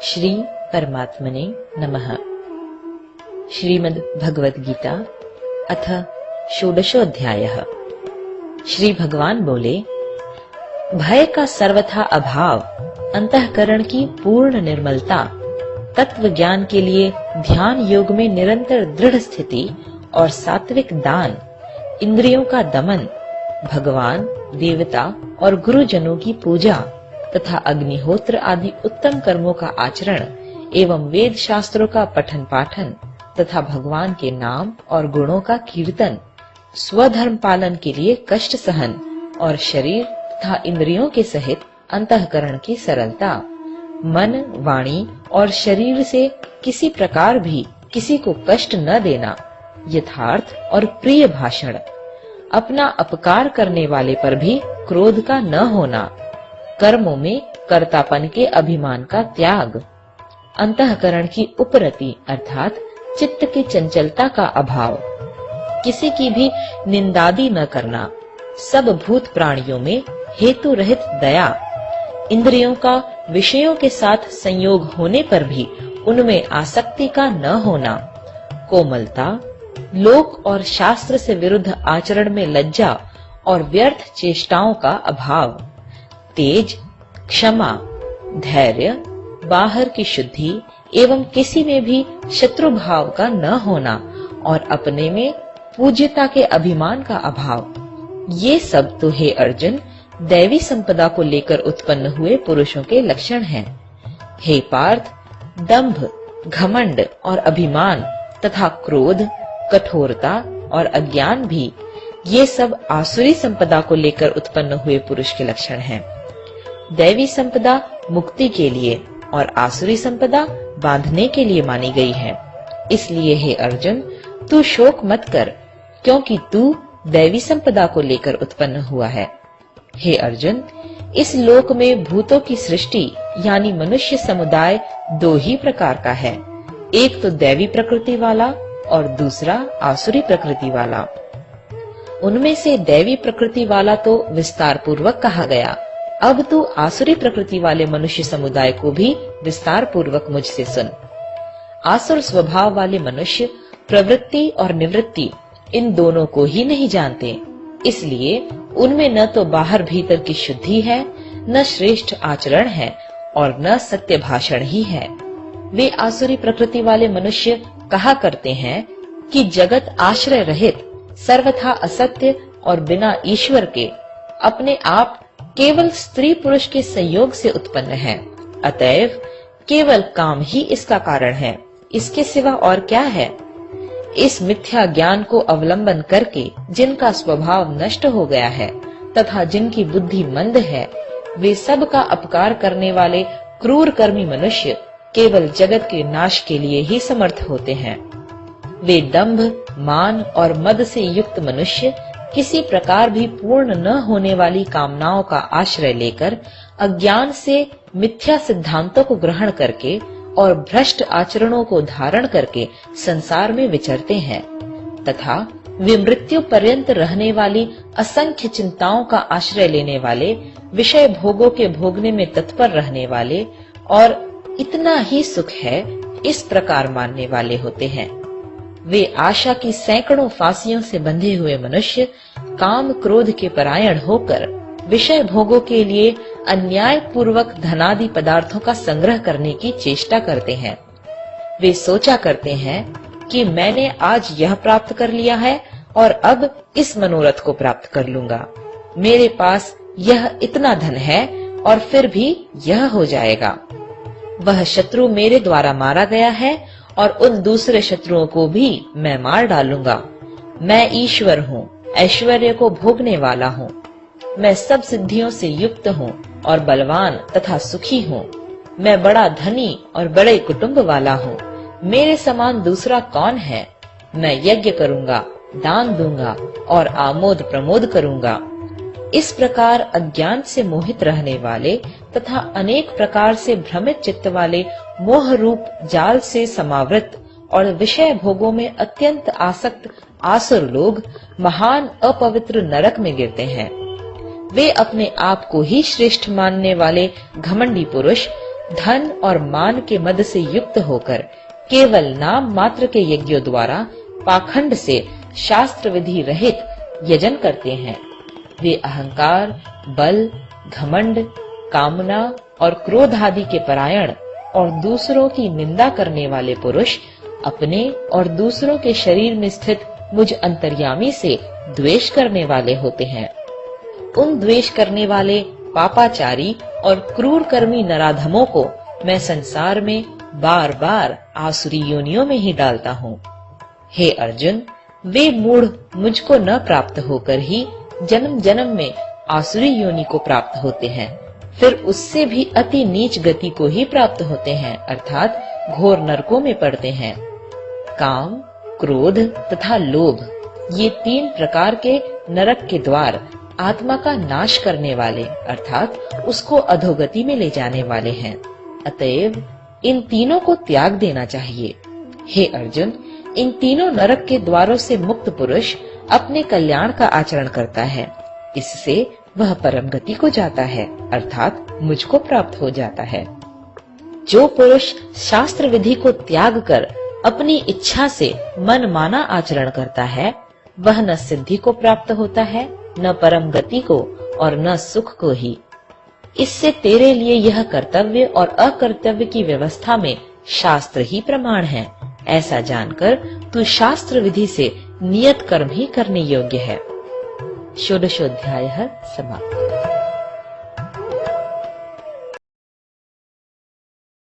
श्री परमात्मने नमः। श्रीमद् भगवद गीता अथ षोडशोऽध्यायः। श्री भगवान बोले, भय का सर्वथा अभाव, अंतःकरण की पूर्ण निर्मलता, तत्व ज्ञान के लिए ध्यान योग में निरंतर दृढ़ स्थिति और सात्विक दान, इंद्रियों का दमन, भगवान, देवता और गुरुजनों की पूजा तथा अग्निहोत्र आदि उत्तम कर्मों का आचरण एवं वेद शास्त्रों का पठन पाठन तथा भगवान के नाम और गुणों का कीर्तन, स्वधर्म पालन के लिए कष्ट सहन और शरीर तथा इंद्रियों के सहित अंतःकरण की सरलता, मन, वाणी और शरीर से किसी प्रकार भी किसी को कष्ट न देना, यथार्थ और प्रिय भाषण, अपना अपकार करने वाले पर भी क्रोध का न होना, कर्मों में कर्तापन के अभिमान का त्याग, अंतःकरण की उपरति अर्थात चित्त की चंचलता का अभाव, किसी की भी निंदादि न करना, सब भूत प्राणियों में हेतु रहित दया, इंद्रियों का विषयों के साथ संयोग होने पर भी उनमें आसक्ति का न होना, कोमलता, लोक और शास्त्र से विरुद्ध आचरण में लज्जा और व्यर्थ चेष्टाओं का अभाव, तेज, क्षमा, धैर्य, बाहर की शुद्धि एवं किसी में भी शत्रु भाव का न होना और अपने में पूज्यता के अभिमान का अभाव, ये सब तो हे अर्जुन दैवी संपदा को लेकर उत्पन्न हुए पुरुषों के लक्षण हैं। हे पार्थ, दंभ, घमंड और अभिमान तथा क्रोध, कठोरता और अज्ञान भी ये सब आसुरी संपदा को लेकर उत्पन्न हुए पुरुष के लक्षण हैं। दैवी संपदा मुक्ति के लिए और आसुरी संपदा बांधने के लिए मानी गई है। इसलिए हे अर्जुन, तू शोक मत कर, क्योंकि तू दैवी संपदा को लेकर उत्पन्न हुआ है। हे अर्जुन, इस लोक में भूतों की सृष्टि यानी मनुष्य समुदाय दो ही प्रकार का है, एक तो दैवी प्रकृति वाला और दूसरा आसुरी प्रकृति वाला। उनमें से दैवी प्रकृति वाला तो विस्तार पूर्वक कहा गया, अब तू आसुरी प्रकृति वाले मनुष्य समुदाय को भी विस्तार पूर्वक मुझसे सुन। आसुर स्वभाव वाले मनुष्य प्रवृत्ति और निवृत्ति इन दोनों को ही नहीं जानते, इसलिए उनमें न तो बाहर भीतर की शुद्धि है, न श्रेष्ठ आचरण है और न सत्य भाषण ही है। वे आसुरी प्रकृति वाले मनुष्य कहा करते हैं कि जगत आश्रय रहित, सर्वथा असत्य और बिना ईश्वर के अपने आप केवल स्त्री पुरुष के संयोग से उत्पन्न है, अतएव केवल काम ही इसका कारण है, इसके सिवा और क्या है। इस मिथ्या ज्ञान को अवलंबन करके जिनका स्वभाव नष्ट हो गया है तथा जिनकी बुद्धि मंद है, वे सब का अपकार करने वाले क्रूर कर्मी मनुष्य केवल जगत के नाश के लिए ही समर्थ होते हैं। वे दंभ, मान और मद से युक्त मनुष्य किसी प्रकार भी पूर्ण न होने वाली कामनाओं का आश्रय लेकर अज्ञान से मिथ्या सिद्धांतों को ग्रहण करके और भ्रष्ट आचरणों को धारण करके संसार में विचरते हैं तथा वे मृत्यु पर्यंत रहने वाली असंख्य चिंताओं का आश्रय लेने वाले, विषय भोगों के भोगने में तत्पर रहने वाले और इतना ही सुख है इस प्रकार मानने वाले होते हैं। वे आशा की सैकड़ों फांसियों से बंधे हुए मनुष्य काम क्रोध के परायण होकर विषय भोगों के लिए अन्याय पूर्वक धनादि पदार्थों का संग्रह करने की चेष्टा करते हैं। वे सोचा करते हैं कि मैंने आज यह प्राप्त कर लिया है और अब इस मनोरथ को प्राप्त कर लूंगा, मेरे पास यह इतना धन है और फिर भी यह हो जाएगा, वह शत्रु मेरे द्वारा मारा गया है और उन दूसरे शत्रुओं को भी मैं मार डालूंगा। मैं ईश्वर हूँ, ऐश्वर्य को भोगने वाला हूँ, मैं सब सिद्धियों से युक्त हूँ और बलवान तथा सुखी हूँ, मैं बड़ा धनी और बड़े कुटुंब वाला हूँ, मेरे समान दूसरा कौन है। मैं यज्ञ करूंगा, दान दूंगा और आमोद प्रमोद करूंगा। इस प्रकार अज्ञान से मोहित रहने वाले तथा अनेक प्रकार से भ्रमित चित्त वाले मोह रूप जाल से समावृत और विषय भोगों में अत्यंत आसक्त आसुर लोग महान अपवित्र नरक में गिरते हैं। वे अपने आप को ही श्रेष्ठ मानने वाले घमंडी पुरुष धन और मान के मद से युक्त होकर केवल नाम मात्र के यज्ञों द्वारा पाखंड से शास्त्र विधि रहित यजन करते हैं, वे अहंकार, बल, घमंड, कामना और क्रोध आदि के परायण और दूसरों की निंदा करने वाले पुरुष अपने और दूसरों के शरीर में स्थित मुझ अंतर्यामी से द्वेष करने वाले होते हैं। उन द्वेष करने वाले पापाचारी और क्रूर कर्मी नराधमों को मैं संसार में बार बार आसुरी योनियों में ही डालता हूँ। हे अर्जुन, वे मूढ़ मुझको न प्राप्त होकर ही जन्म जन्म में आसुरी योनि को प्राप्त होते हैं, फिर उससे भी अति नीच गति को ही प्राप्त होते हैं, अर्थात घोर नरकों में पड़ते हैं। काम, क्रोध तथा लोभ, ये 3 प्रकार के नरक के द्वार आत्मा का नाश करने वाले अर्थात उसको अधोगति में ले जाने वाले हैं। अतएव इन तीनों को त्याग देना चाहिए। हे अर्जुन, इन तीनों नरक के द्वारों से मुक्त पुरुष अपने कल्याण का आचरण करता है, इससे वह परम गति को जाता है, अर्थात मुझको प्राप्त हो जाता है। जो पुरुष शास्त्र विधि को त्याग कर अपनी इच्छा से मन माना आचरण करता है, वह न सिद्धि को प्राप्त होता है, न परम गति को और न सुख को ही। इससे तेरे लिए यह कर्तव्य और अकर्तव्य की व्यवस्था में शास्त्र ही प्रमाण है, ऐसा जानकर तू शास्त्र विधि से नियत कर्म ही करने योग्य है। षोडशोऽध्यायः समाप्तः।